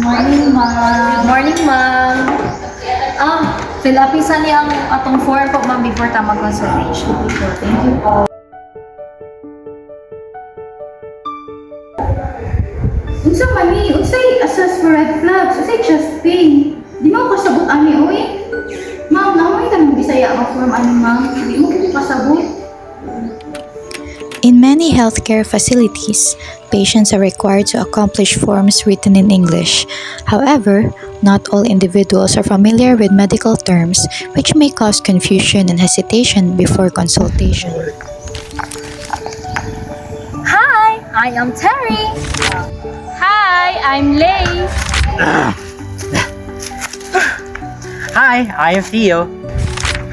Morning, ma'am. Good morning, ma'am. Fill up isa niya ang atong form po, ma'am, before ta mag-consultation. Thank you po. Unsa man ni? Unsay assess for red flags? Unsay chest pain? Di mo kasabot ani oy? Ma'am, namoy tanong Bisaya ang form ani ma'am. Di mo ko kasabot. In many healthcare facilities, patients are required to accomplish forms written in English. However, not all individuals are familiar with medical terms, which may cause confusion and hesitation before consultation. Hi, I am Terry. Hi, I'm Lay. Hi, I am Theo.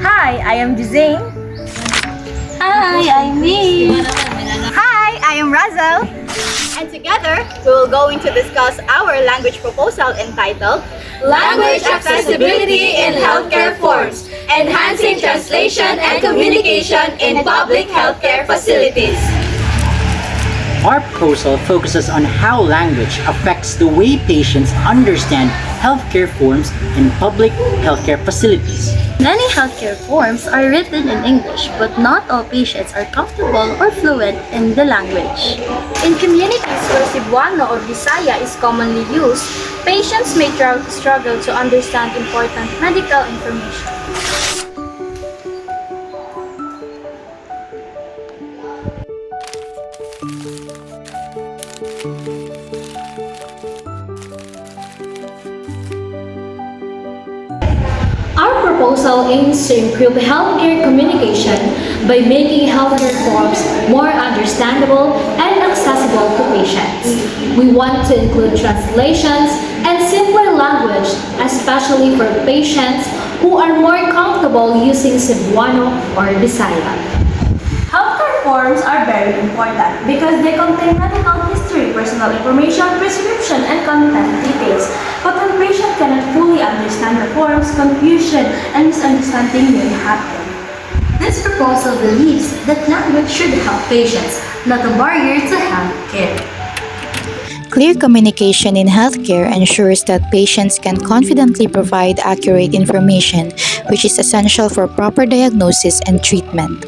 Hi, I am Jazane. Hi, I'm me. Hi, I am Razel. And together, we will going to discuss our language proposal entitled Language Accessibility in Healthcare Forms, Enhancing Translation and Communication in Public Healthcare Facilities. Our proposal focuses on how language affects the way patients understand healthcare forms in public healthcare facilities. Many healthcare forms are written in English, but not all patients are comfortable or fluent in the language. In communities where Cebuano or Bisaya is commonly used, patients may struggle to understand important medical information. Our proposal aims to improve healthcare communication by making healthcare forms more understandable and accessible to patients. We want to include translations and simpler language, especially for patients who are more comfortable using Cebuano or Bisaya. Healthcare forms are very important because they contain medical history, personal information, prescription, and contact details. But when patient cannot fully understand the forms, confusion and misunderstanding may happen. This proposal believes that language should help patients, not a barrier to health care. Clear communication in healthcare ensures that patients can confidently provide accurate information, which is essential for proper diagnosis and treatment.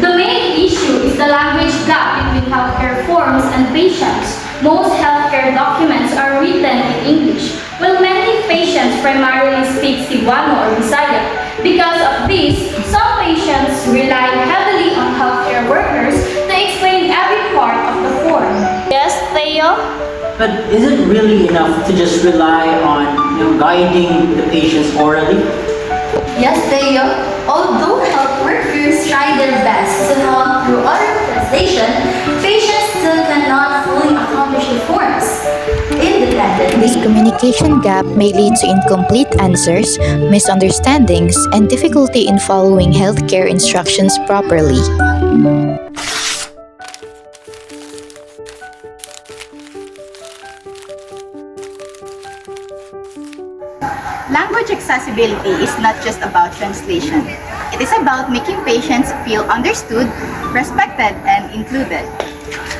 The main issue is the language gap between healthcare forms and patients. Most healthcare documents are written in English, while many patients primarily speak Cebuano or Bisaya. Because of this, some patients rely heavily on healthcare workers to explain every part of the form. Yes, Theo? But is it really enough to just rely on guiding the patients orally? Yes, Theo. Although health workers try their best to help through oral translation, patients still cannot fully accomplish the forms independently. This communication gap may lead to incomplete answers, misunderstandings, and difficulty in following healthcare instructions properly. language accessibility is not just about translation. It is about making patients feel understood, respected, and included.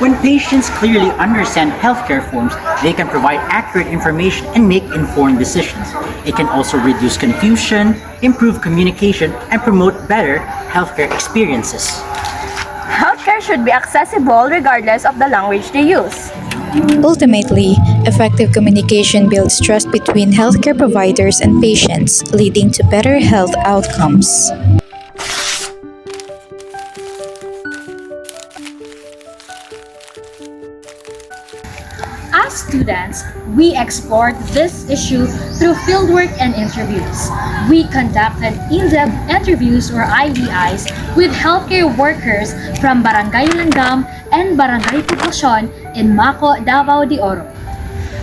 When patients clearly understand healthcare forms, they can provide accurate information and make informed decisions. It can also reduce confusion, improve communication, and promote better healthcare experiences. Healthcare should be accessible regardless of the language they use. Ultimately, effective communication builds trust between healthcare providers and patients, leading to better health outcomes. As students, we explored this issue through fieldwork and interviews. We conducted in-depth interviews or IDIs with healthcare workers from Barangay Langgam and Barangay Poblacion in Maco, Davao de Oro.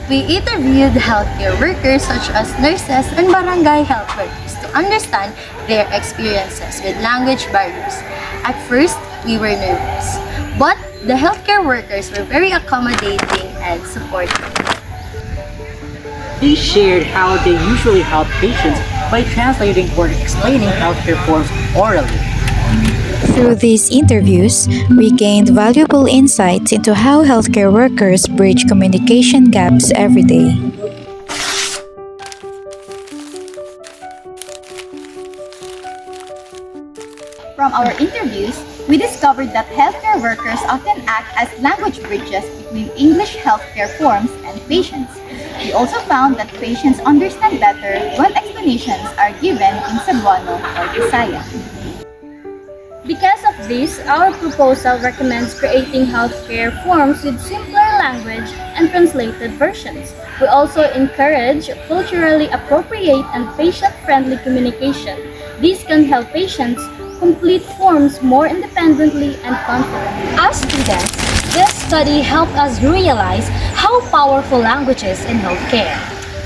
We interviewed healthcare workers such as nurses and barangay health workers to understand their experiences with language barriers. At first, we were nervous, but the healthcare workers were very accommodating and supportive. They shared how they usually help patients by translating or explaining healthcare forms orally. Through these interviews, we gained valuable insights into how healthcare workers bridge communication gaps every day. From our interviews, we discovered that healthcare workers often act as language bridges between English healthcare forms and patients. We also found that patients understand better when explanations are given in Cebuano or Bisaya. Because of this, our proposal recommends creating healthcare forms with simpler language and translated versions. We also encourage culturally appropriate and patient-friendly communication. These can help patients complete forms more independently and confidently. As students, this study helped us realize how powerful language is in healthcare.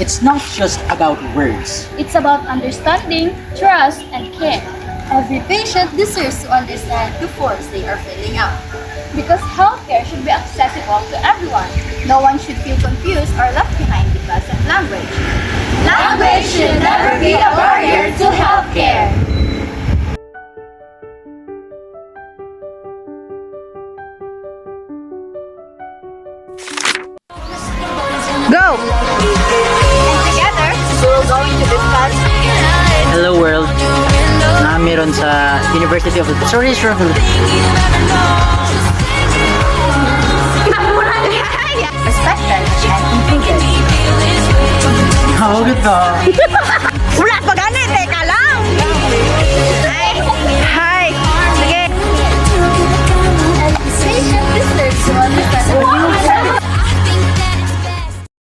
It's not just about words. It's about understanding, trust, and care. Every patient deserves to understand the forms they are filling out. Because healthcare should be accessible to everyone. No one should feel confused or left behind because of language. Language should never be a barrier to healthcare. Go! And together, we're going to discuss Hello World na meron sa University of the Philippines. respected and included. How good